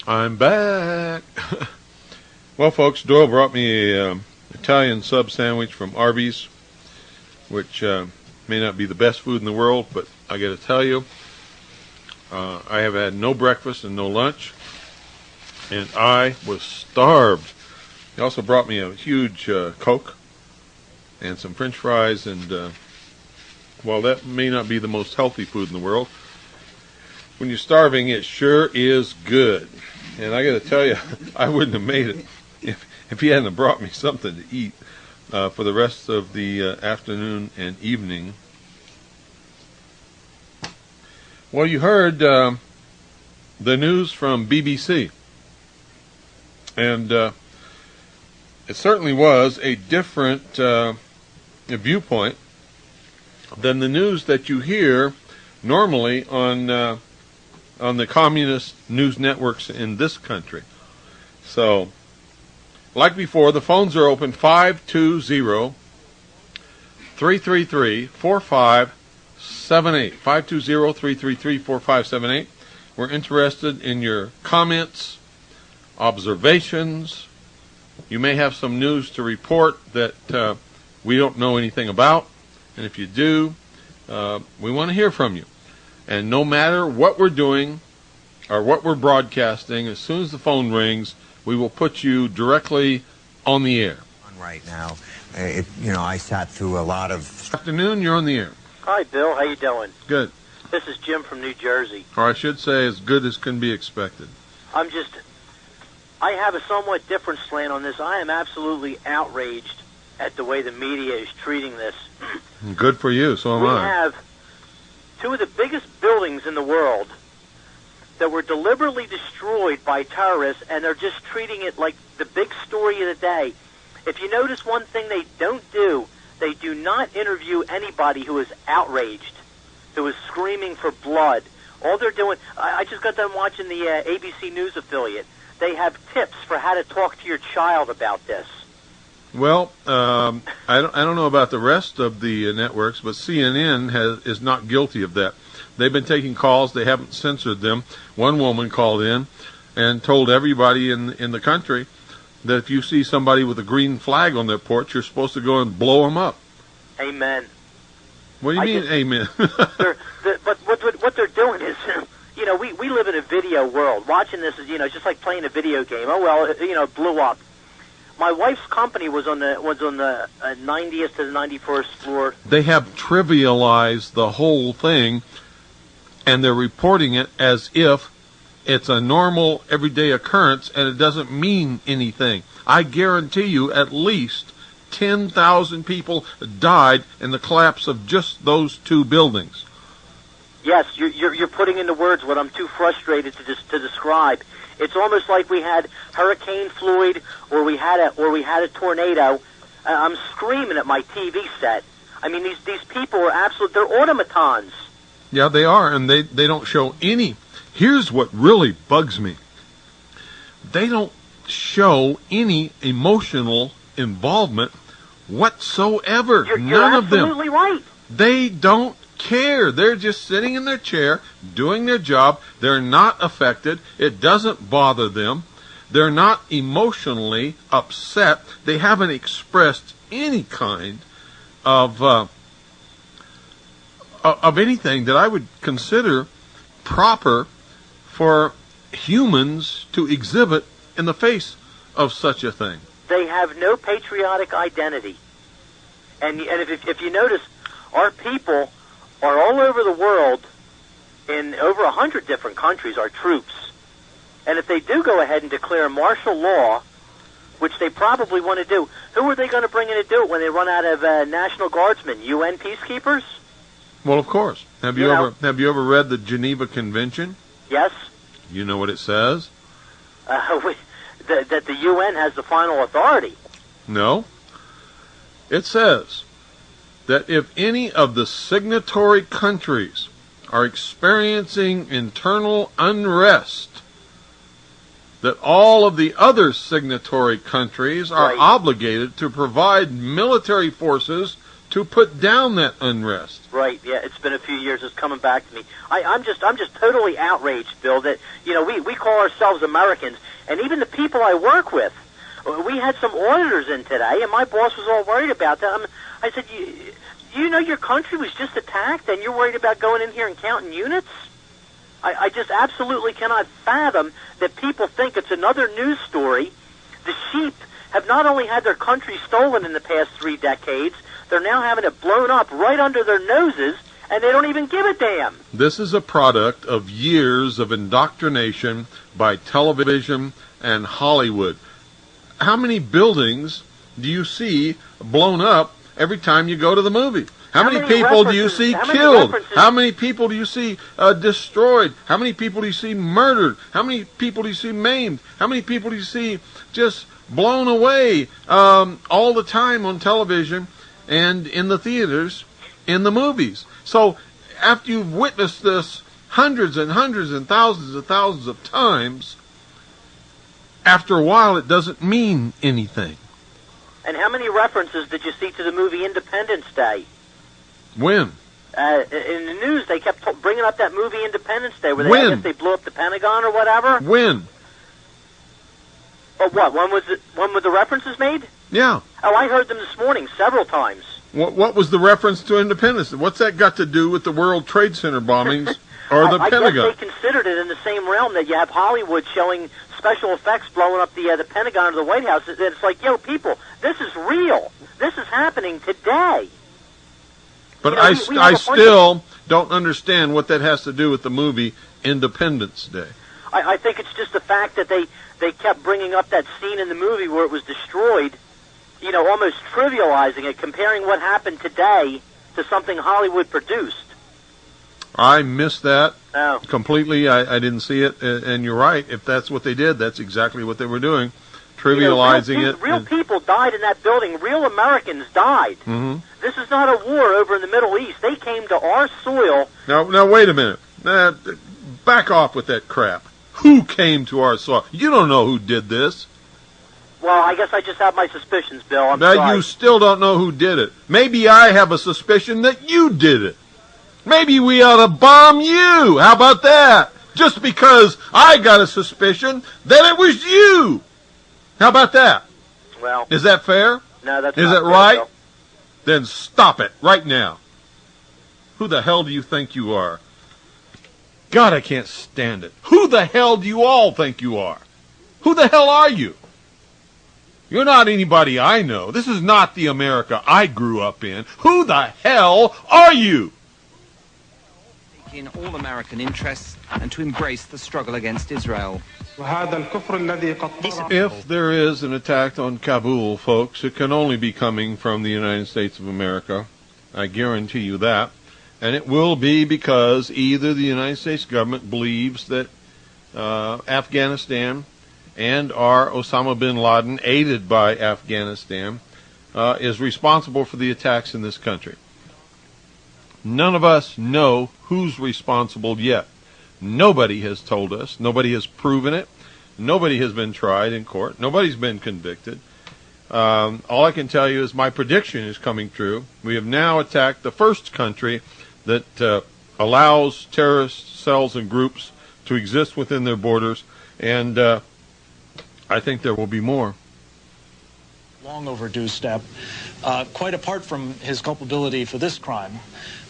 I'm back. Well, folks, Doyle brought me a Italian sub sandwich from Arby's, which may not be the best food in the world, but I got to tell you, I have had no breakfast and no lunch, and I was starved. He also brought me a huge Coke and some French fries, and while that may not be the most healthy food in the world, when you're starving, it sure is good. And I got to tell you, I wouldn't have made it if he hadn't brought me something to eat for the rest of the afternoon and evening. Well, you heard the news from BBC, and it certainly was a different viewpoint than the news that you hear normally on the communist news networks in this country. So, like before, the phones are open 520-333-4578. 520-333-4578. We're interested in your comments, observations. You may have some news to report that we don't know anything about. And if you do, we want to hear from you. And no matter what we're doing or what we're broadcasting, as soon as the phone rings, we will put you directly on the air. Right now, I sat through a lot of... Afternoon, you're on the air. Hi, Bill. How you doing? Good. This is Jim from New Jersey. Or I should say, as good as can be expected. I have a somewhat different slant on this. I am absolutely outraged at the way the media is treating this. Good for you, so am I. We have two of the biggest buildings in the world that were deliberately destroyed by terrorists, and they're just treating it like the big story of the day. If you notice one thing they don't do, they do not interview anybody who is outraged, who is screaming for blood. All they're doing, I just got done watching the ABC News affiliate. They have tips for how to talk to your child about this. Well, I don't know about the rest of the networks, but CNN is not guilty of that. They've been taking calls. They haven't censored them. One woman called in and told everybody in the country that if you see somebody with a green flag on their porch, you're supposed to go and blow them up. Amen. What do you mean, amen? But what they're doing is, we live in a video world. Watching this is, just like playing a video game. Oh, well, it blew up. My wife's company was on the 90th to the 91st floor. They have trivialized the whole thing, and they're reporting it as if it's a normal, everyday occurrence, and it doesn't mean anything. I guarantee you at least 10,000 people died in the collapse of just those two buildings. Yes, you're putting into words what I'm too frustrated to describe. It's almost like we had Hurricane Floyd, or we had a tornado. I'm screaming at my TV set. I mean, these people are they're automatons. Yeah, they are, and they don't show any. Here's what really bugs me. They don't show any emotional involvement whatsoever. None of them. You're absolutely right. They don't care. They're just sitting in their chair, doing their job. They're not affected. It doesn't bother them. They're not emotionally upset. They haven't expressed any kind of anything that I would consider proper for humans to exhibit in the face of such a thing. They have no patriotic identity. And if you notice, our people are all over the world, in over 100 different countries, our troops. And if they do go ahead and declare martial law, which they probably want to do, who are they going to bring in to do it when they run out of National Guardsmen? UN peacekeepers? Well, of course. Have you ever read the Geneva Convention? Yes. You know what it says? That the UN has the final authority. No. It says that if any of the signatory countries are experiencing internal unrest, that all of the other signatory countries are obligated to provide military forces to put down that unrest. Right, yeah, it's been a few years. It's coming back to me. I'm just totally outraged, Bill, that, we call ourselves Americans, and even the people I work with, we had some auditors in today, and my boss was all worried about that. I said, you know your country was just attacked, and you're worried about going in here and counting units? I just absolutely cannot fathom that people think it's another news story. The sheep have not only had their country stolen in the past 3 decades, they're now having it blown up right under their noses, and they don't even give a damn. This is a product of years of indoctrination by television and Hollywood. How many buildings do you see blown up every time you go to the movie? How many people do you see killed? How many people do you see destroyed? How many people do you see murdered? How many people do you see maimed? How many people do you see just blown away all the time on television and in the theaters, in the movies? So after you've witnessed this hundreds and hundreds and thousands of times, after a while it doesn't mean anything. And how many references did you see to the movie Independence Day? When? In the news, they kept bringing up that movie Independence Day, where when? I guess they blew up the Pentagon or whatever. When? Oh, what? When were the references made? Yeah. Oh, I heard them this morning several times. What was the reference to Independence? What's that got to do with the World Trade Center bombings or the Pentagon? I guess they considered it in the same realm that you have Hollywood showing special effects blowing up the Pentagon or the White House. It's like, people, this is real. This is happening today. But I still don't understand what that has to do with the movie Independence Day. I think it's just the fact that they kept bringing up that scene in the movie where it was destroyed, almost trivializing it, comparing what happened today to something Hollywood produced. I missed that completely. I didn't see it, and you're right. If that's what they did, that's exactly what they were doing, trivializing it. Real people died in that building. Real Americans died. Mm-hmm. This is not a war over in the Middle East. They came to our soil. Now wait a minute. Back off with that crap. Who came to our soil? You don't know who did this. Well, I guess I just have my suspicions, Bill. I'm now, sorry. You still don't know who did it. Maybe I have a suspicion that you did it. Maybe we ought to bomb you. How about that? Just because I got a suspicion that it was you. How about that? Well, is that fair? No, that's is not it fair, right? Bill. Then stop it right now. Who the hell do you think you are? God, I can't stand it. Who the hell do you all think you are? Who the hell are you? You're not anybody I know. This is not the America I grew up in. Who the hell are you? In all American interests and to embrace the struggle against Israel. If there is an attack on Kabul, folks, it can only be coming from the United States of America. I guarantee you that. And it will be because either the United States government believes that Afghanistan and our Osama Bin Laden, aided by Afghanistan, is responsible for the attacks in this country. None of us know who's responsible yet. Nobody has told us. Nobody has proven it. Nobody has been tried in court. Nobody's been convicted. All I can tell you is my prediction is coming true. We have now attacked the first country that allows terrorist cells and groups to exist within their borders, and I think there will be more. Long overdue step. Quite apart from his culpability for this crime,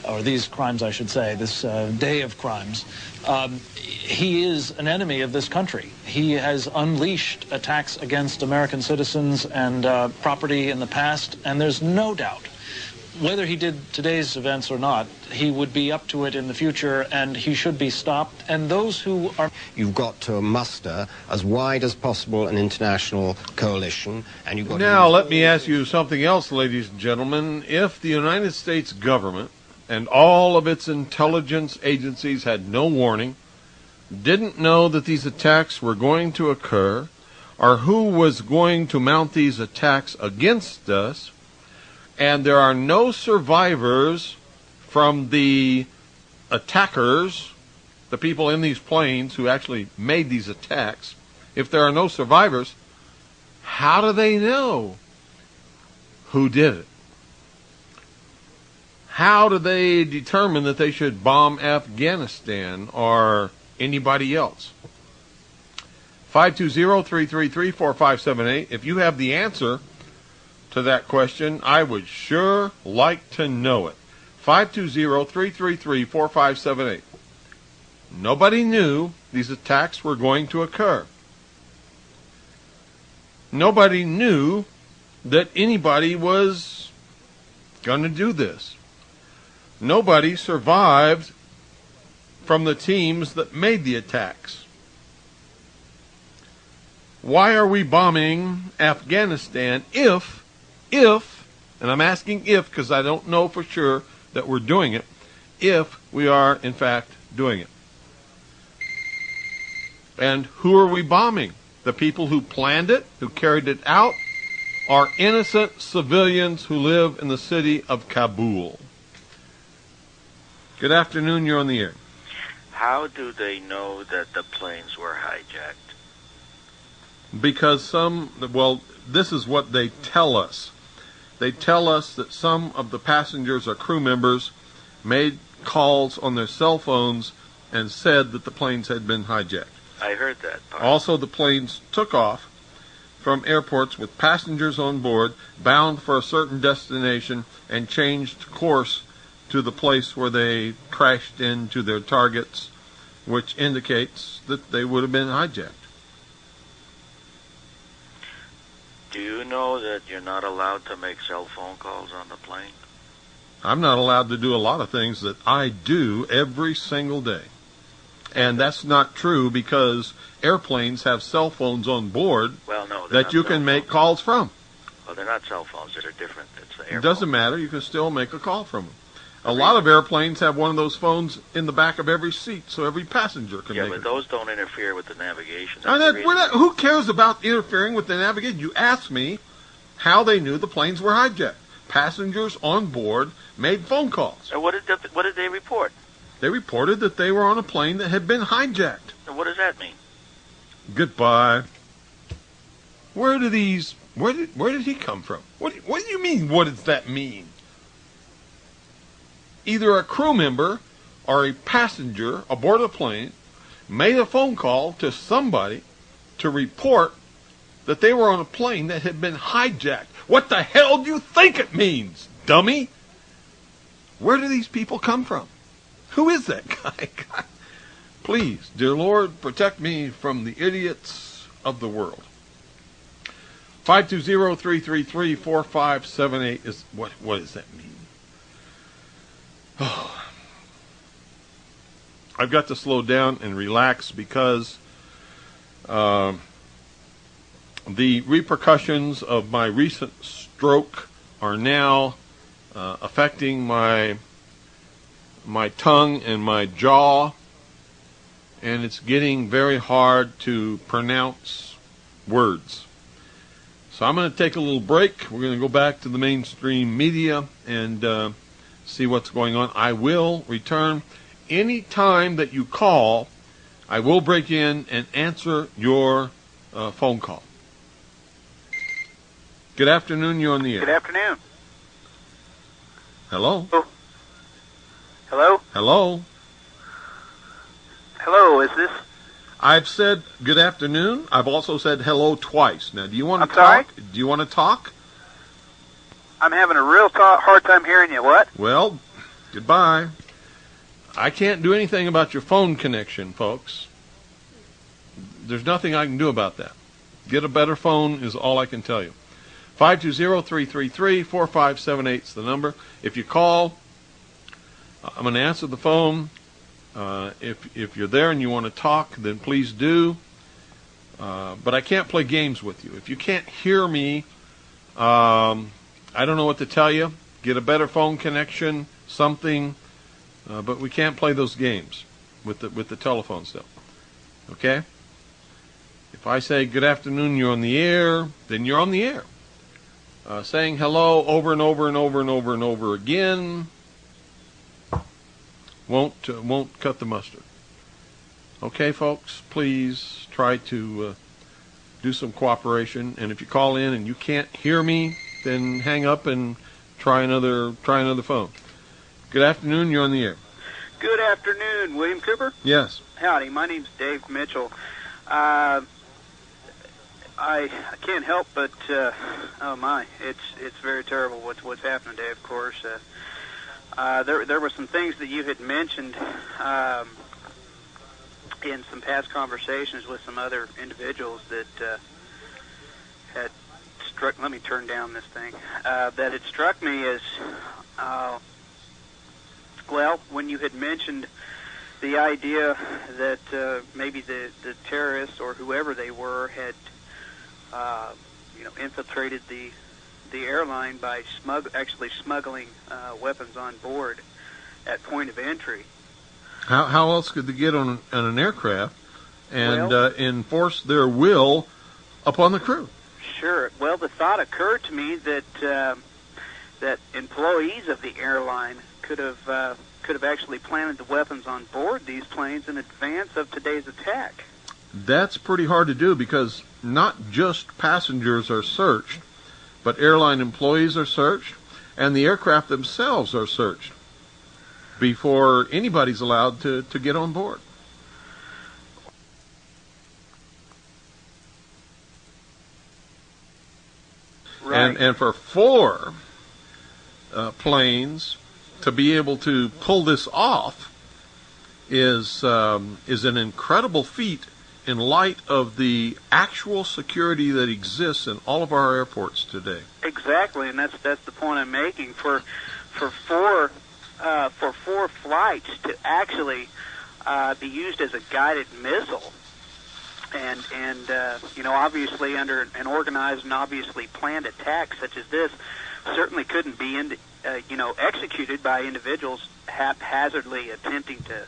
or these crimes, I should say, this day of crimes, he is an enemy of this country. He has unleashed attacks against American citizens and property in the past, and there's no doubt, whether he did today's events or not, he would be up to it in the future, and he should be stopped. And those who are... You've got to muster as wide as possible an international coalition, and you've got now, let me ask you something else, ladies and gentlemen. If the United States government and all of its intelligence agencies had no warning, didn't know that these attacks were going to occur, or who was going to mount these attacks against us, and there are no survivors from the attackers, the people in these planes who actually made these attacks, if there are no survivors, how do they know who did it? How do they determine that they should bomb Afghanistan or anybody else? 520-333-4578. If you have the answer to that question, I would sure like to know it. 520-333-4578. Nobody knew these attacks were going to occur. Nobody knew that anybody was going to do this. Nobody survived from the teams that made the attacks. Why are we bombing Afghanistan if, and I'm asking if because I don't know for sure that we're doing it, if we are in fact doing it? And who are we bombing? The people who planned it, who carried it out, are innocent civilians who live in the city of Kabul. Good afternoon, you're on the air. How do they know that the planes were hijacked? Because this is what they tell us. They tell us that some of the passengers or crew members made calls on their cell phones and said that the planes had been hijacked. I heard that part. Also, the planes took off from airports with passengers on board, bound for a certain destination, and changed course to the place where they crashed into their targets, which indicates that they would have been hijacked. Do you know that you're not allowed to make cell phone calls on the plane? I'm not allowed to do a lot of things that I do every single day. And that's not true because airplanes have cell phones on board that you can make calls from. Well, they're not cell phones. They're different. It's the airphone. It doesn't matter. You can still make a call from them. A lot of airplanes have one of those phones in the back of every seat, so every passenger can make it. Yeah, but those don't interfere with the navigation. Who cares about interfering with the navigation? You asked me how they knew the planes were hijacked. Passengers on board made phone calls. And what did they report? They reported that they were on a plane that had been hijacked. And what does that mean? Goodbye. Where did he come from? What do you mean, what does that mean? Either a crew member or a passenger aboard a plane made a phone call to somebody to report that they were on a plane that had been hijacked. What the hell do you think it means, dummy? Where do these people come from? Who is that guy? God. Please, dear Lord, protect me from the idiots of the world. 520-333-4578 is what does that mean? Oh. I've got to slow down and relax because the repercussions of my recent stroke are now affecting my tongue and my jaw, and it's getting very hard to pronounce words. So I'm going to take a little break. We're going to go back to the mainstream media and see what's going on. I will return any time that you call. I will break in and answer your phone call. Good afternoon. You're on the air. Good afternoon. Hello. Oh. Hello? Hello. Hello, is this? I've said good afternoon. I've also said hello twice. Now, do you want to talk? Sorry? Do you want to talk? I'm having a real hard time hearing you. What? Well, goodbye. I can't do anything about your phone connection, folks. There's nothing I can do about that. Get a better phone is all I can tell you. 520-333-4578 is the number. If you call, I'm going to answer the phone. If you're there and you want to talk, then please do. But I can't play games with you. If you can't hear me, I don't know what to tell you. Get a better phone connection, something. But we can't play those games with the telephone still. Okay? If I say good afternoon, you're on the air, then you're on the air. Saying hello over and over and over and over and over again won't cut the mustard. Okay, folks, please try to do some cooperation. And if you call in and you can't hear me, then hang up and try another phone. Good afternoon. You're on the air. Good afternoon, William Cooper. Yes. Howdy, my name's Dave Mitchell. I can't help but oh my, it's very terrible what's happening today. Of course, there were some things that you had mentioned in some past conversations with some other individuals that had struck. Let me turn down this thing. That had struck me as well when you had mentioned the idea that maybe the terrorists or whoever they were had infiltrated the airline by actually smuggling weapons on board at point of entry. How else could they get on an aircraft and enforce their will upon the crew? Sure. Well, the thought occurred to me that that employees of the airline could have actually planted the weapons on board these planes in advance of today's attack. That's pretty hard to do because not just passengers are searched, but airline employees are searched, and the aircraft themselves are searched before anybody's allowed to get on board. Right. And for 4 planes to be able to pull this off is an incredible feat in light of the actual security that exists in all of our airports today. Exactly, and that's the point I'm making. For 4 flights to actually be used as a guided missile, and obviously under an organized and obviously planned attack such as this, certainly couldn't be executed by individuals haphazardly attempting to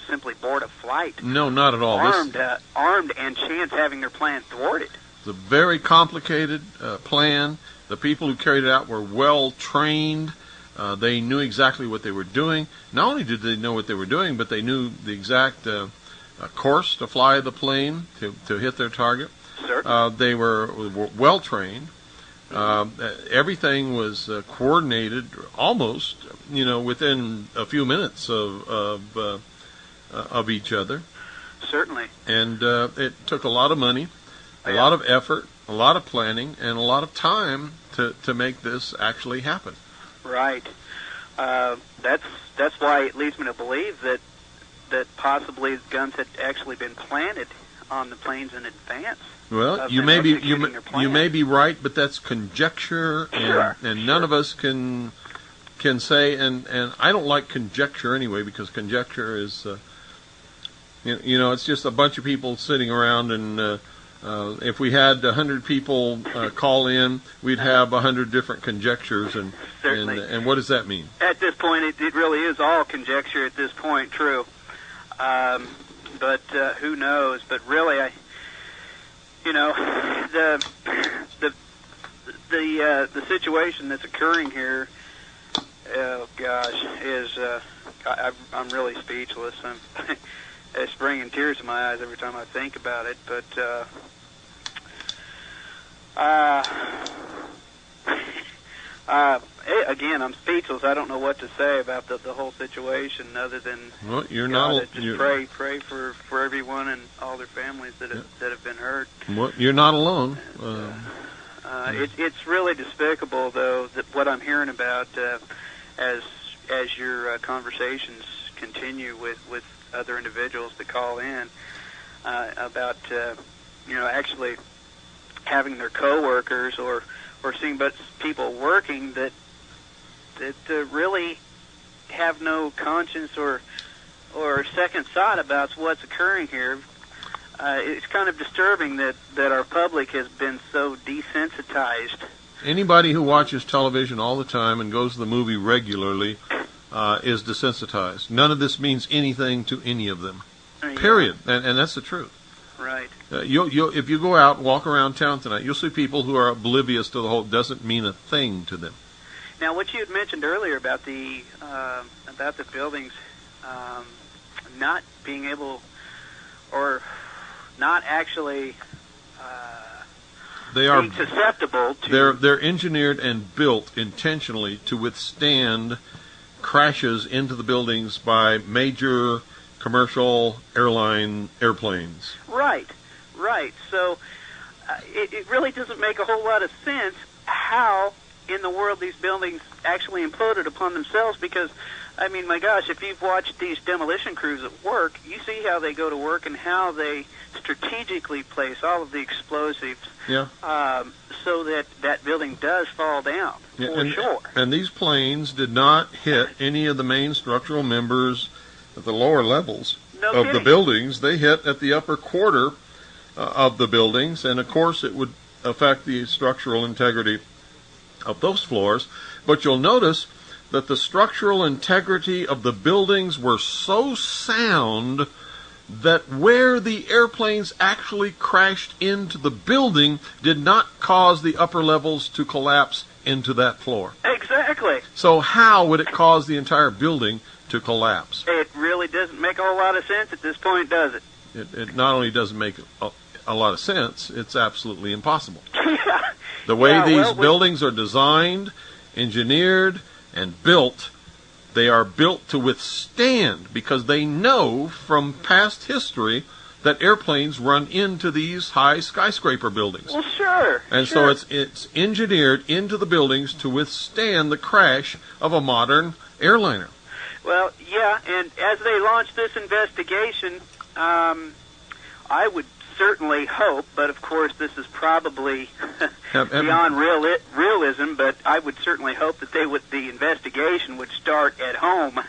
simply board a flight. No, not at all. Armed and chance having their plan thwarted. It's a very complicated plan. The people who carried it out were well trained. They knew exactly what they were doing. Not only did they know what they were doing, but they knew the exact course to fly the plane to hit their target. Certainly. They were well trained. Everything was coordinated almost, within a few minutes of each other. Certainly. And it took a lot of money, a lot of effort, a lot of planning, and a lot of time to make this actually happen. Right. That's why it leads me to believe that possibly guns had actually been planted on the planes in advance. Well, you may be right, but that's conjecture, and none of us can say. And I don't like conjecture anyway, because conjecture is, it's just a bunch of people sitting around, and if we had 100 people call in, we'd have 100 different conjectures, and what does that mean? At this point, it really is all conjecture. At this point, true. But who knows? But really, the situation that's occurring here, oh gosh, is I'm really speechless. It's bringing tears to my eyes every time I think about it. But again, I'm speechless. I don't know what to say about the whole situation other than pray for everyone and all their families that have been hurt. Well, you're not alone. It's really despicable, though, that what I'm hearing about as your conversations continue with other individuals that call in about actually having their coworkers or seeing people working that really have no conscience or second thought about what's occurring here. It's kind of disturbing that our public has been so desensitized. Anybody who watches television all the time and goes to the movie regularly is desensitized. None of this means anything to any of them. Period. And that's the truth. Right. If you go out and walk around town tonight, you'll see people who are oblivious to the whole. Doesn't mean a thing to them. Now, what you had mentioned earlier about the buildings not being able or not actually being susceptible to... They're engineered and built intentionally to withstand crashes into the buildings by major commercial airplanes. Right. So it really doesn't make a whole lot of sense how in the world these buildings actually imploded upon themselves, because, I mean, my gosh, if you've watched these demolition crews at work, you see how they go to work and how they strategically place all of the explosives so that that building does fall down, sure. And these planes did not hit any of the main structural members at the lower levels of the buildings. They hit at the upper quarter of the buildings, and of course it would affect the structural integrity of those floors. But you'll notice that the structural integrity of the buildings were so sound that where the airplanes actually crashed into the building did not cause the upper levels to collapse into that floor. Exactly. So how would it cause the entire building to collapse? It really doesn't make a whole lot of sense at this point, does it? It not only doesn't make a lot of sense, it's absolutely impossible. Yeah. The way these buildings are designed, engineered, and built, they are built to withstand, because they know from past history that airplanes run into these high skyscraper buildings. Well, sure. And so it's engineered into the buildings to withstand the crash of a modern airliner. Well, yeah, and as they launch this investigation, I would certainly hope, but of course this is probably beyond realism, but I would certainly hope that the investigation would start at home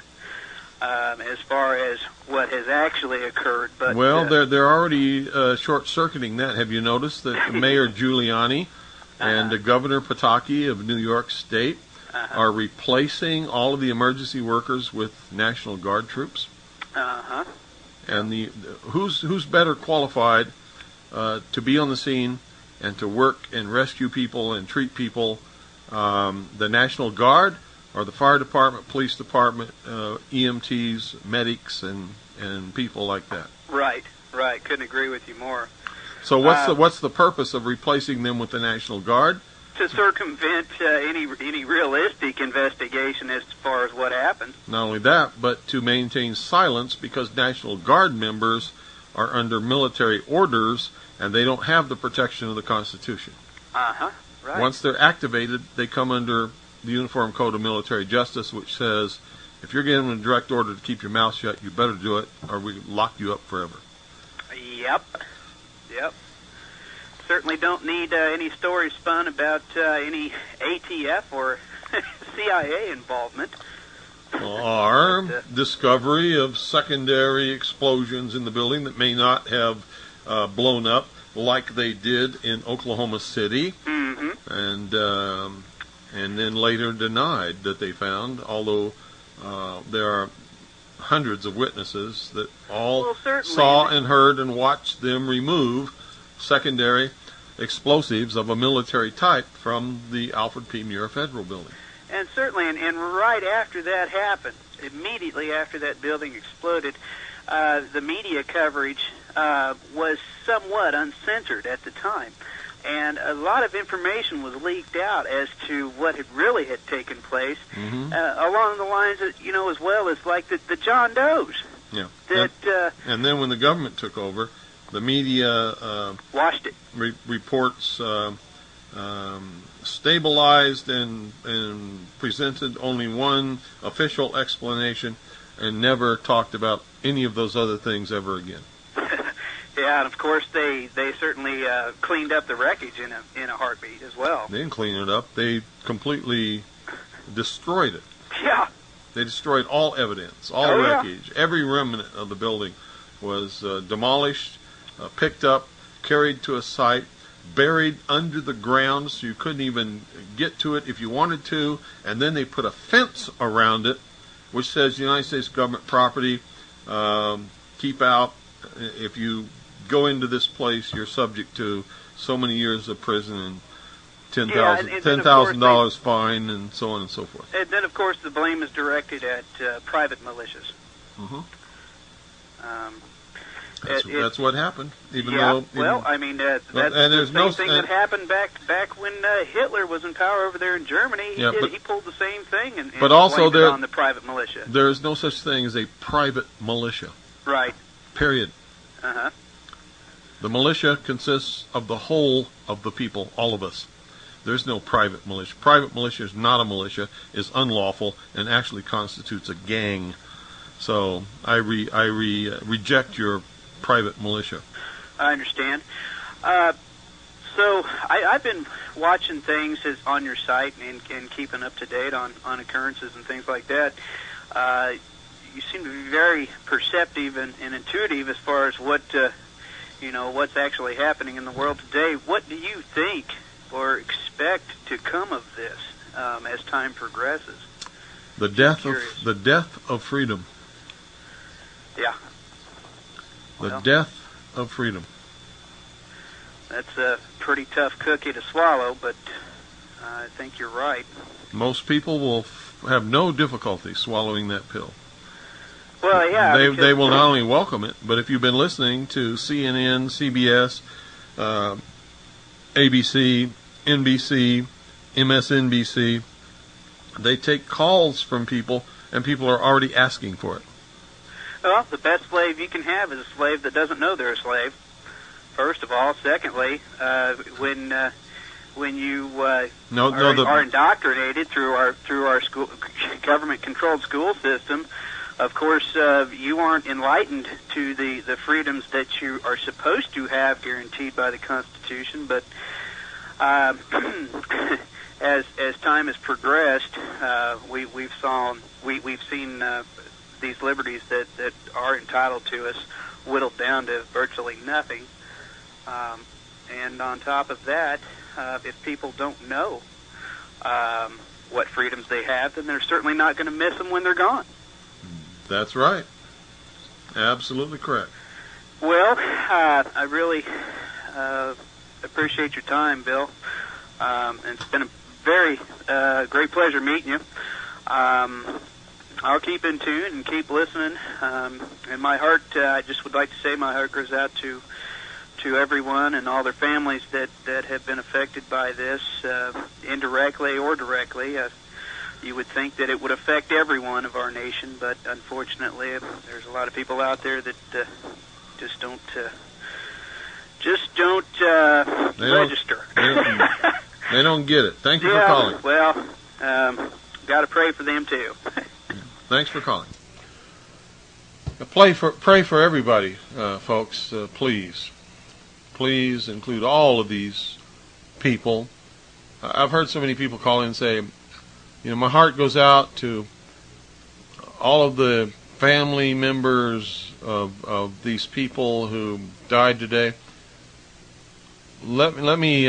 as far as what has actually occurred. But they're already short-circuiting that. Have you noticed that Mayor Giuliani and Governor Pataki of New York State are replacing all of the emergency workers with National Guard troops? And who's better qualified to be on the scene and to work and rescue people and treat people, the National Guard or the fire department, police department, EMTs, medics, and people like that? Right. Couldn't agree with you more. So what's the purpose of replacing them with the National Guard? To circumvent any realistic investigation as far as what happened. Not only that, but to maintain silence, because National Guard members are under military orders and they don't have the protection of the Constitution. Right. Once they're activated, they come under the Uniform Code of Military Justice, which says if you're given a direct order to keep your mouth shut, you better do it, or we lock you up forever. Yep. Certainly don't need any stories spun about any ATF or CIA involvement. Or discovery of secondary explosions in the building that may not have blown up like they did in Oklahoma City, and then later denied that they found, although there are hundreds of witnesses that all saw and heard and watched them remove secondary explosives of a military type from the Alfred P. Muir Federal Building. And certainly, and right after that happened, immediately after that building exploded, the media coverage was somewhat uncensored at the time. And a lot of information was leaked out as to what had really had taken place, along the lines of, as well as like the John Does. Yeah. That, and then when the government took over, the media washed it. Reports stabilized and presented only one official explanation, and never talked about any of those other things ever again. Yeah, and of course they certainly cleaned up the wreckage in a heartbeat as well. They didn't clean it up; they completely destroyed it. Yeah. They destroyed all evidence, all wreckage. Every remnant of the building was demolished, picked up, carried to a site, buried under the ground so you couldn't even get to it if you wanted to, and then they put a fence around it which says United States government property, keep out. If you go into this place, you're subject to so many years of prison and $10,000 fine, and so on and so forth. And then, of course, the blame is directed at private militias. That's what happened. Well, I mean, that's the same thing that happened back when Hitler was in power over there in Germany. He pulled the same thing and blamed it on the private militia. There is no such thing as a private militia. Right. Period. Uh-huh. The militia consists of the whole of the people, all of us. There's no private militia. Private militia is not a militia, is unlawful, and actually constitutes a gang. So I reject your private militia. I understand. So I've been watching things on your site and keeping up to date on occurrences and things like that. You seem to be very perceptive and intuitive as far as what's actually happening in the world today. What do you think or expect to come of this as time progresses? The death of freedom. Yeah. The death of freedom. That's a pretty tough cookie to swallow, but I think you're right. Most people will have no difficulty swallowing that pill. Well, yeah. They will not only welcome it, but if you've been listening to CNN, CBS, ABC, NBC, MSNBC, they take calls from people, and people are already asking for it. Well, the best slave you can have is a slave that doesn't know they're a slave. First of all. Secondly, when you are indoctrinated through our school government-controlled school system, of course, you aren't enlightened to the freedoms that you are supposed to have guaranteed by the Constitution. But as time has progressed, we've seen these liberties that are entitled to us whittled down to virtually nothing. And on top of that, if people don't know what freedoms they have, then they're certainly not going to miss them when they're gone. That's right. Absolutely correct. Well, I really appreciate your time, Bill. And it's been a very great pleasure meeting you. I'll keep in tune and keep listening. And my heart, I just would like to say my heart goes out to everyone and all their families that have been affected by this, indirectly or directly. You would think that it would affect everyone of our nation, but unfortunately, there's a lot of people out there that just don't register. They don't get it. Thank you for calling. Well, got to pray for them too. Thanks for calling. Pray for everybody, folks. Please include all of these people. I've heard so many people call in and say, my heart goes out to all of the family members of these people who died today. Let me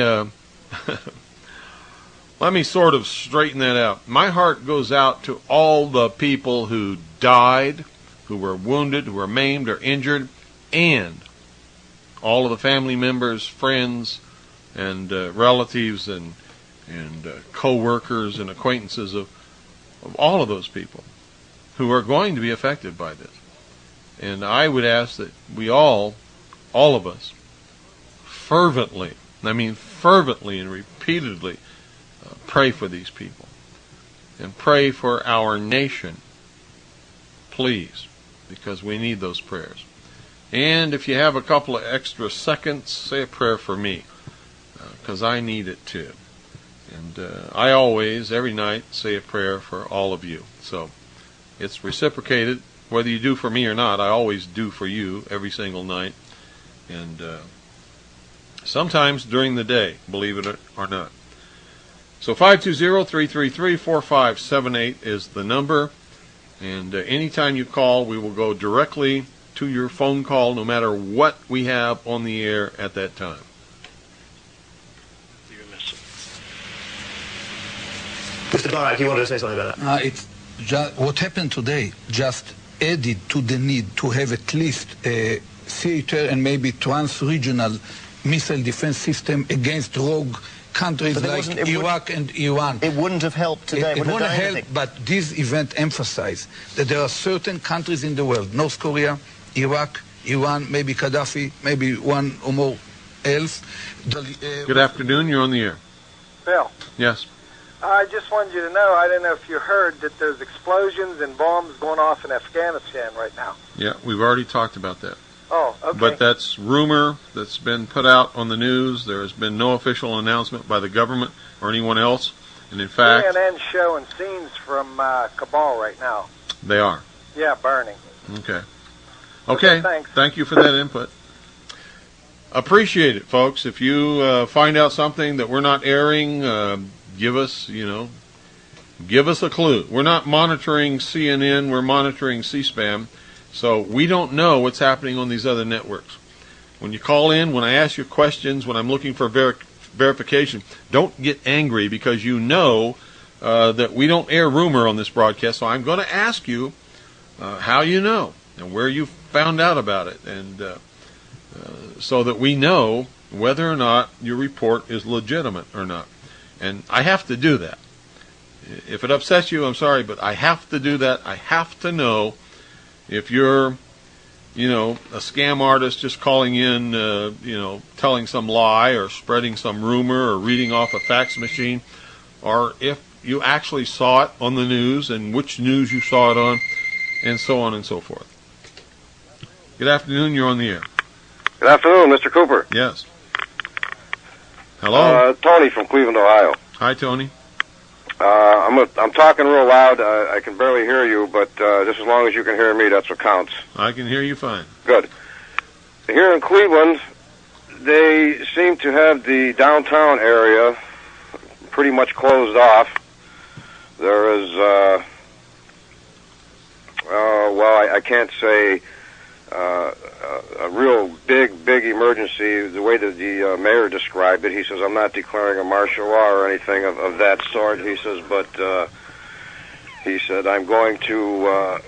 let me sort of straighten that out. My heart goes out to all the people who died, who were wounded, who were maimed or injured, and all of the family members, friends, and relatives, and co-workers and acquaintances of all of those people who are going to be affected by this. And I would ask that we all of us, fervently and repeatedly, pray for these people and pray for our nation, please, because we need those prayers. And if you have a couple of extra seconds, say a prayer for me, because I need it too. And I always, every night, say a prayer for all of you. So it's reciprocated. Whether you do for me or not, I always do for you every single night. And sometimes during the day, believe it or not. So 520-333-4578 is the number. And anytime you call, we will go directly to your phone call, no matter what we have on the air at that time. Mr. Barak, you wanted to say something about that? It's what happened today just added to the need to have at least a theater and maybe trans-regional missile defense system against rogue countries like Iraq and Iran. It wouldn't have helped today. It wouldn't have helped, but this event emphasized that there are certain countries in the world, North Korea, Iraq, Iran, maybe Gaddafi, maybe one or more else. Good afternoon. You're on the air. Bill, Yes. I just wanted you to know, I don't know if you heard that there's explosions and bombs going off in Afghanistan right now. Yeah, we've already talked about that. Oh, okay. But that's rumor that's been put out on the news. There has been no official announcement by the government or anyone else. And in fact, CNN showing scenes from Kabul right now. they are. Yeah, burning. Okay. Okay. Thanks. Thank you for that input. Appreciate it, folks. If you find out something that we're not airing, give us a clue. We're not monitoring CNN. We're monitoring C-SPAN. So we don't know what's happening on these other networks. When you call in, when I ask you questions, when I'm looking for verification, don't get angry because you know that we don't air rumor on this broadcast. So I'm going to ask you how you know and where you found out about it, and so that we know whether or not your report is legitimate or not. And I have to do that. If it upsets you, I'm sorry, but I have to do that. I have to know if you're, a scam artist just calling in, telling some lie or spreading some rumor or reading off a fax machine, or if you actually saw it on the news and which news you saw it on, and so on and so forth. Good afternoon. You're on the air. Good afternoon, Mr. Cooper. Yes. Hello. Tony from Cleveland, Ohio. Hi, Tony. I'm talking real loud. I can barely hear you, but just as long as you can hear me, that's what counts. I can hear you fine. Good. Here in Cleveland, they seem to have the downtown area pretty much closed off. There is, I can't say a real big emergency, the way that the mayor described it. He says, I'm not declaring a martial law or anything of that sort. He says, but he said, I'm going to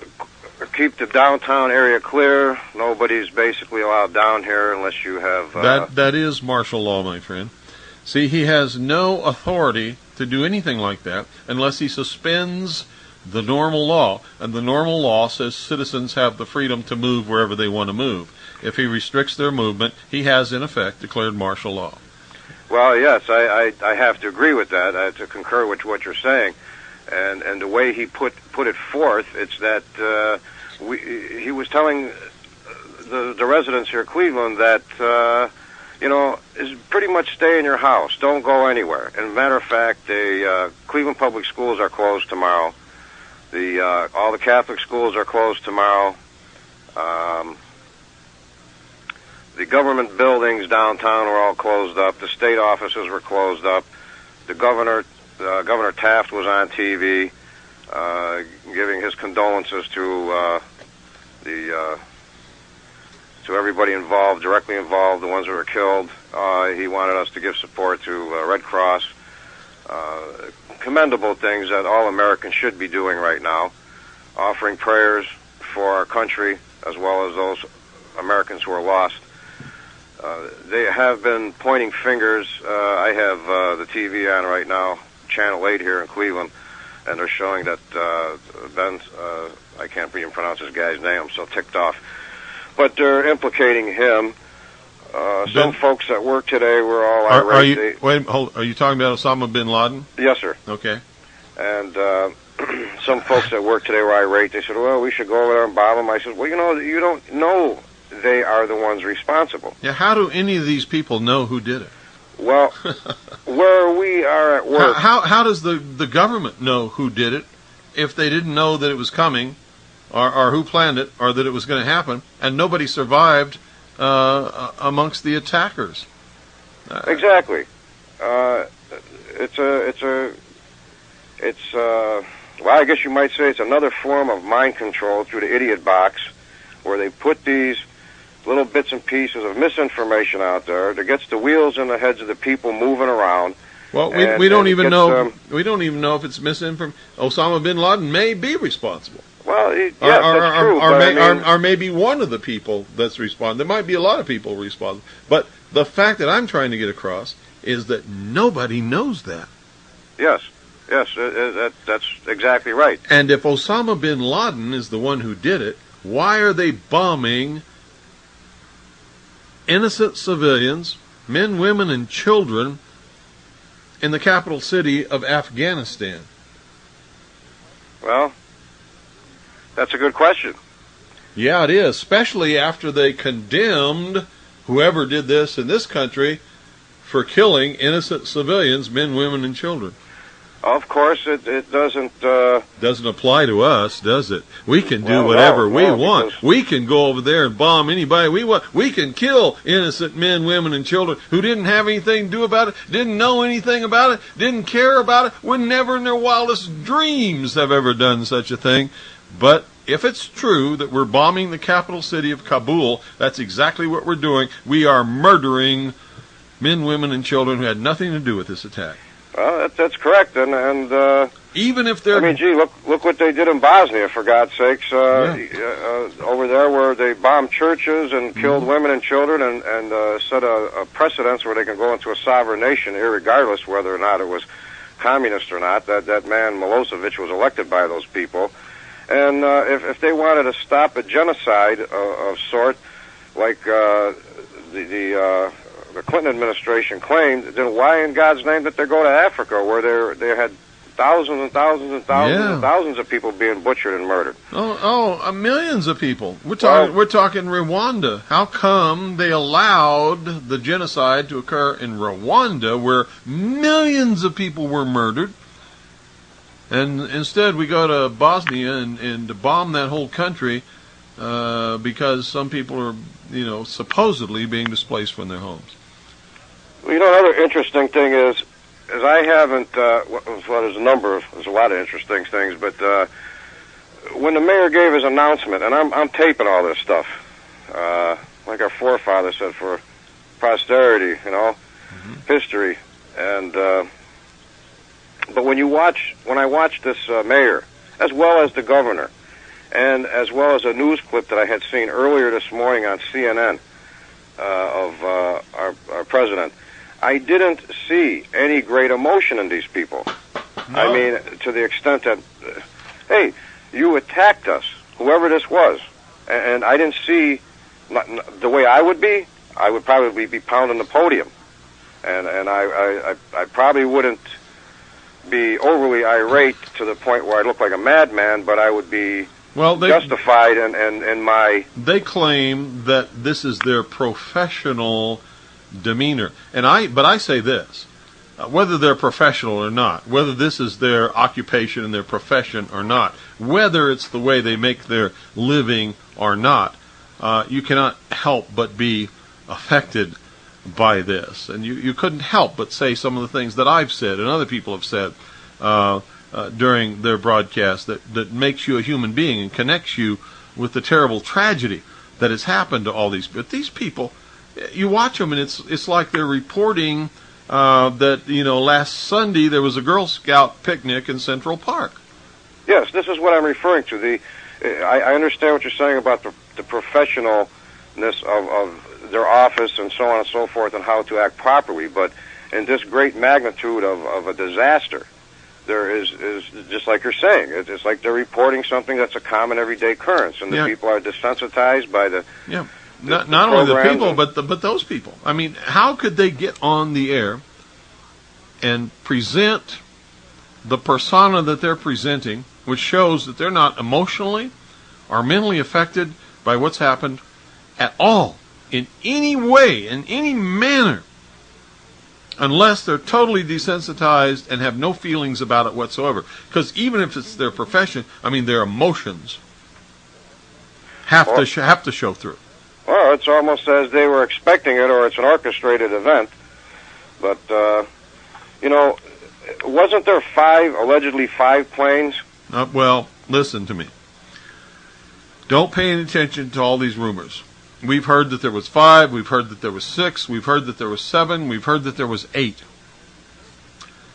keep the downtown area clear. Nobody's basically allowed down here unless you have... That is martial law, my friend. See, he has no authority to do anything like that unless he suspends the normal law, and the normal law says citizens have the freedom to move wherever they want to move. If he restricts their movement, he has, in effect, declared martial law. Well, yes, I have to agree with that, to concur with what you're saying. And the way he put it forth, it's that he was telling the residents here in Cleveland that, is pretty much stay in your house. Don't go anywhere. And as a matter of fact, the Cleveland Public Schools are closed tomorrow. All the Catholic schools are closed tomorrow. The government buildings downtown were all closed up. The state offices were closed up. The Governor Taft was on TV, giving his condolences to everybody involved, directly involved, the ones that were killed. He wanted us to give support to Red Cross. Commendable things that all Americans should be doing right now, offering prayers for our country as well as those Americans who are lost. They have been pointing fingers. I have the TV on right now, Channel 8 here in Cleveland, and they're showing that Ben, I can't even pronounce this guy's name, I'm so ticked off, but they're implicating him. Some folks at work today were all irate. Are you talking about Osama Bin Laden? Yes, sir. Okay. And some folks at work today were irate. They said, well, we should go over there and bomb them. I said, well, you don't know they are the ones responsible. Yeah, how do any of these people know who did it? Well, where we are at work... How does the government know who did it if they didn't know that it was coming, or who planned it, or that it was going to happen, and nobody survived amongst the attackers? Exactly. Well, I guess you might say it's another form of mind control through the idiot box, where they put these little bits and pieces of misinformation out there that gets the wheels in the heads of the people moving around. Well, we don't even know. We don't even know if it's misinformation. Osama bin Laden may be responsible. Well, yes, that's true. Or maybe one of the people that's responsible. There might be a lot of people responsible. But the fact that I'm trying to get across is that nobody knows that. Yes, that's exactly right. And if Osama bin Laden is the one who did it, why are they bombing innocent civilians, men, women, and children in the capital city of Afghanistan? Well, that's a good question. Yeah, it is, especially after they condemned whoever did this in this country for killing innocent civilians, men, women, and children. Of course, it doesn't apply to us, does it? We can do whatever we want. We can go over there and bomb anybody we want. We can kill innocent men, women, and children who didn't have anything to do about it, didn't know anything about it, didn't care about it, would never in their wildest dreams have ever done such a thing. But if it's true that we're bombing the capital city of Kabul, that's exactly what we're doing. We are murdering men, women, and children who had nothing to do with this attack. Well, that's correct, and even if they're... I mean, gee, look what they did in Bosnia, for God's sakes. Over there where they bombed churches and killed women and children and set a precedence where they can go into a sovereign nation, irregardless whether or not it was communist or not. That man, Milosevic, was elected by those people. And if they wanted to stop a genocide of sort, like the Clinton administration claimed, then why in God's name did they go to Africa, where they had thousands and thousands and thousands and thousands of people being butchered and murdered? Millions of people. We're talking Rwanda. How come they allowed the genocide to occur in Rwanda, where millions of people were murdered, and instead we go to Bosnia and bomb that whole country because some people are, supposedly being displaced from their homes? Well, another interesting thing is I haven't, there's a lot of interesting things, but when the mayor gave his announcement, and I'm taping all this stuff, like our forefathers said, for posterity, history, and, but when I watch this mayor, as well as the governor, and as well as a news clip that I had seen earlier this morning on CNN of our president, I didn't see any great emotion in these people. No. I mean, to the extent that, hey, you attacked us, whoever this was, and I didn't see, the way I would probably be pounding the podium, and I probably wouldn't be overly irate to the point where I'd look like a madman, but I would be justified in my... They claim that this is their professional demeanor. But I say this, whether they're professional or not, whether this is their occupation and their profession or not, whether it's the way they make their living or not, you cannot help but be affected by this. And you couldn't help but say some of the things that I've said and other people have said during their broadcast that makes you a human being and connects you with the terrible tragedy that has happened to all these. But these people, you watch them and it's like they're reporting that last Sunday there was a Girl Scout picnic in Central Park. Yes, this is what I'm referring to. I understand what you're saying about the professionalness of their office and so on and so forth, and how to act properly. But in this great magnitude of a disaster, there is just like you're saying, it's like they're reporting something that's a common everyday occurrence, and the people are desensitized by the... Yeah. Not only the people, but those people. I mean, how could they get on the air and present the persona that they're presenting, which shows that they're not emotionally or mentally affected by what's happened at all, in any way, in any manner, unless they're totally desensitized and have no feelings about it whatsoever? Because even if it's their profession, I mean, their emotions have to show through. Well, it's almost as they were expecting it, or it's an orchestrated event. But, wasn't there allegedly five planes? Well, listen to me. Don't pay any attention to all these rumors. We've heard that there was 5, we've heard that there was 6, we've heard that there was 7, we've heard that there was 8.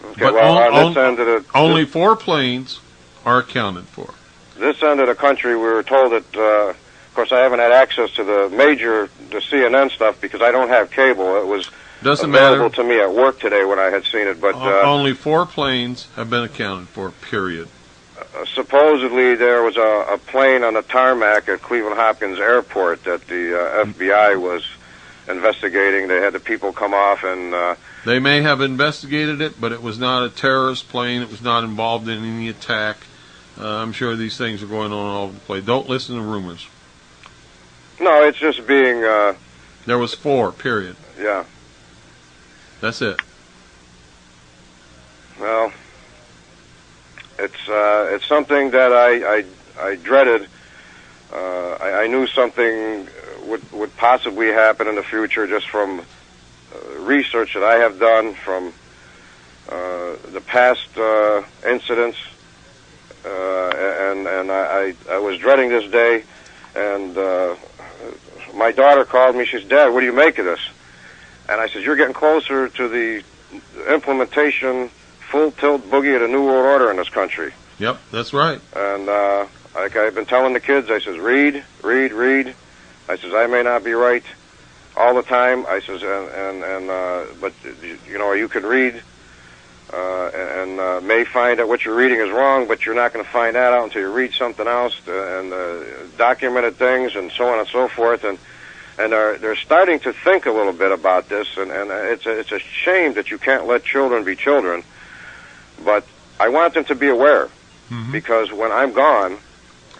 Okay, but well, this end of only 4 planes are accounted for. This end of the country, we were told that... of course, I haven't had access to the CNN stuff because I don't have cable. It was available to me at work today when I had seen it. But only 4 planes have been accounted for, period. Supposedly, there was a plane on the tarmac at Cleveland Hopkins Airport that the FBI was investigating. They had the people come off and... They may have investigated it, but it was not a terrorist plane. It was not involved in any attack. I'm sure these things are going on all over the place. Don't listen to rumors. No, it's just being... There was 4, period. Yeah. That's it. Well, it's something that I dreaded. I knew something would possibly happen in the future just from research that I have done from the past incidents, and I was dreading this day. And my daughter called me. She said, "Dad, what do you make of this?" And I said, "You're getting closer to the implementation, full tilt boogie of the New World Order in this country." Yep, that's right. And like I've been telling the kids, I says, read. I says, I may not be right all the time. I says, but you know, you can read and may find that what you're reading is wrong, but you're not going to find that out until you read something else and documented things and so on and so forth. And they're starting to think a little bit about this, and it's a shame that you can't let children be children. But I want them to be aware, because when I'm gone,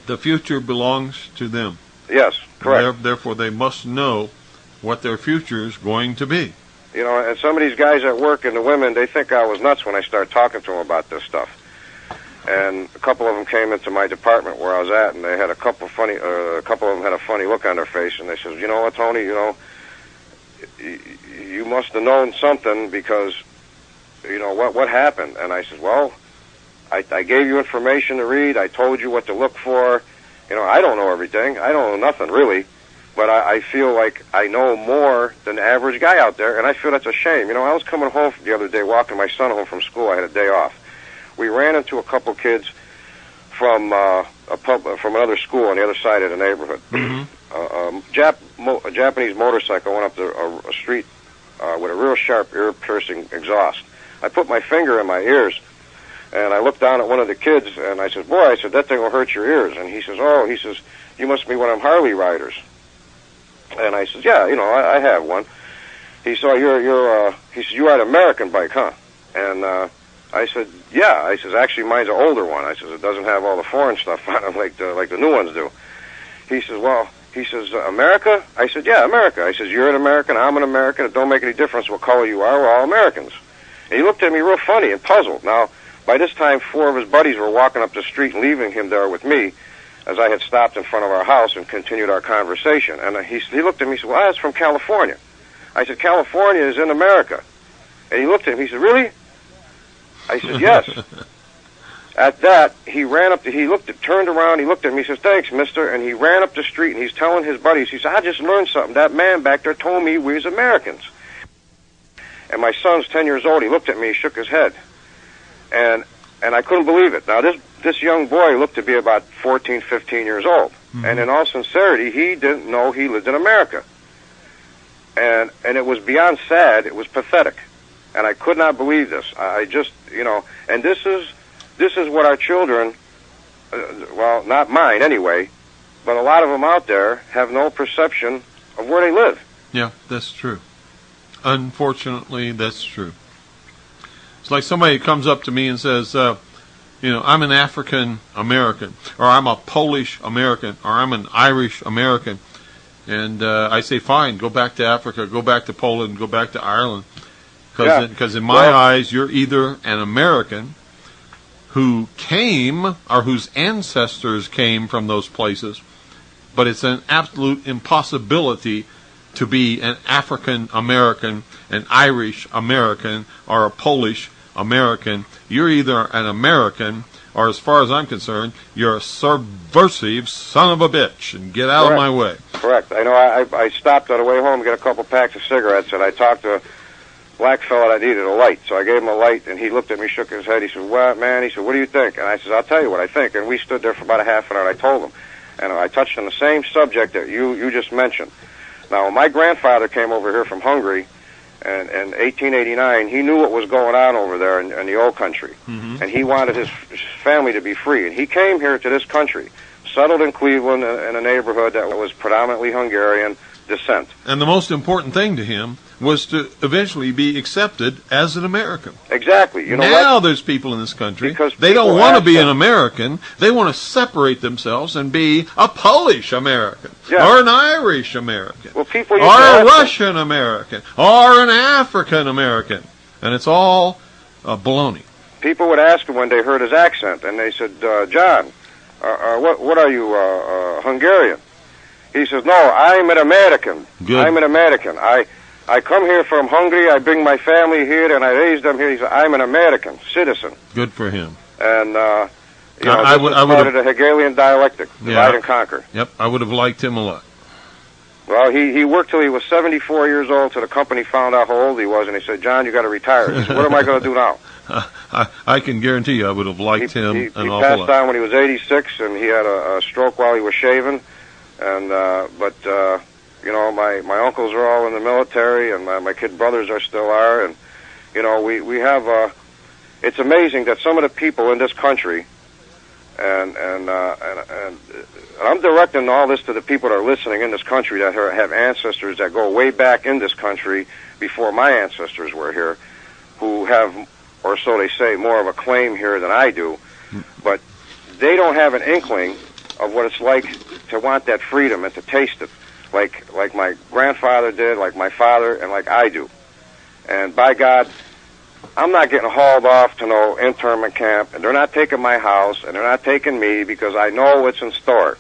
the future belongs to them. Yes, correct. Therefore, they must know what their future is going to be. You know, and some of these guys at work and the women, they think I was nuts when I started talking to them about this stuff. And a couple of them came into my department where I was at, and they had a couple of them had a funny look on their face, and they said, "You know what, Tony? You know, you must have known something, because, you know, what happened?" And I said, "Well, I gave you information to read. I told you what to look for. You know, I don't know everything. I don't know nothing really, but I feel like I know more than the average guy out there, and I feel that's a shame. You know, I was coming home the other day, walking my son home from school. I had a day off. We ran into a couple kids from from another school on the other side of the neighborhood. A Japanese motorcycle went up a street with a real sharp, ear-piercing exhaust. I put my finger in my ears, and I looked down at one of the kids, and I said, "Boy," I said, "that thing will hurt your ears." And he says, "Oh," he says, "you must be one of them Harley riders." And I said, "Yeah, you know, I have one." He said, he said, "You ride an American bike, huh?" And I said, "Yeah." I says, "Actually, mine's an older one." I says, "It doesn't have all the foreign stuff on it like the new ones do." He says, "Well," he says, "America?" I said, "Yeah, America." I says, "You're an American, I'm an American. It don't make any difference what color you are. We're all Americans." And he looked at me real funny and puzzled. Now, by this time, 4 of his buddies were walking up the street and leaving him there with me, as I had stopped in front of our house and continued our conversation. And he looked at me and said, "Well, that's from California." I said, "California is in America." And he looked at me, he said, "Really?" I said, "Yes." At that, he ran up, turned around, he looked at me, he says, "Thanks, mister," and he ran up the street, and he's telling his buddies, he said, "I just learned something. That man back there told me we was Americans." And my son's 10 years old, he looked at me, he shook his head. And I couldn't believe it. Now, this young boy looked to be about 14, 15 years old. And in all sincerity, he didn't know he lived in America. And it was beyond sad, it was pathetic. And I could not believe this. I just, you know, and this is what our children, well, not mine anyway, but a lot of them out there have no perception of where they live. Yeah, that's true. Unfortunately, that's true. It's like somebody comes up to me and says, you know, "I'm an African American," or "I'm a Polish American," or "I'm an Irish American." And I say, "Fine, go back to Africa, go back to Poland, go back to Ireland." Because in my eyes, you're either an American who came, or whose ancestors came from those places, but it's an absolute impossibility to be an African American, an Irish American, or a Polish American. You're either an American, or as far as I'm concerned, you're a subversive son of a bitch, and get out of my way. Correct. I know. I stopped on the way home to get a couple packs of cigarettes, and I talked to a black fella that needed a light. So I gave him a light, and he looked at me, shook his head. He said, "What, man?" He said, "What do you think?" And I said, "I'll tell you what I think." And we stood there for about a half an hour, and I told him. And I touched on the same subject that you just mentioned. Now, when my grandfather came over here from Hungary, and in 1889, he knew what was going on over there in the old country. And he wanted his family to be free. And he came here to this country, settled in Cleveland in a neighborhood that was predominantly Hungarian, descent. And the most important thing to him was to eventually be accepted as an American. Exactly. You know now what? there's people in this country, Because they don't people want to ask be them- an American. They want to separate themselves and be a Polish American, Yeah. or an Irish American, Well, people or used to a ask them- Russian American, or an African American. And it's all baloney. People would ask him when they heard his accent, and they said, John, what are you, Hungarian? He says, no, I'm an American. Good. I'm an American. I come here from Hungary, I bring my family here, and I raise them here. He said, I'm an American citizen. Good for him. And, you know, I this would- is I would part have- of the Hegelian dialectic, divide and conquer. Yep, I would have liked him a lot. Well, he worked till he was 74 years old, till the company found out how old he was, and he said, John, you got to retire. He said, what am I going to do now? I can guarantee you I would have liked him He an awful passed lot. on when he was 86, and he had a stroke while he was shaving. And you know, my uncles are all in the military, and my kid brothers still are. And you know, we have. It's amazing that some of the people in this country, and I'm directing all this to the people that are listening in this country that have ancestors that go way back in this country before my ancestors were here, who have, or so they say, more of a claim here than I do, but they don't have an inkling of what it's like to want that freedom and to taste it, like my grandfather did, like my father, and like I do. And by God, I'm not getting hauled off to no internment camp, and they're not taking my house, and they're not taking me, because I know what's in store.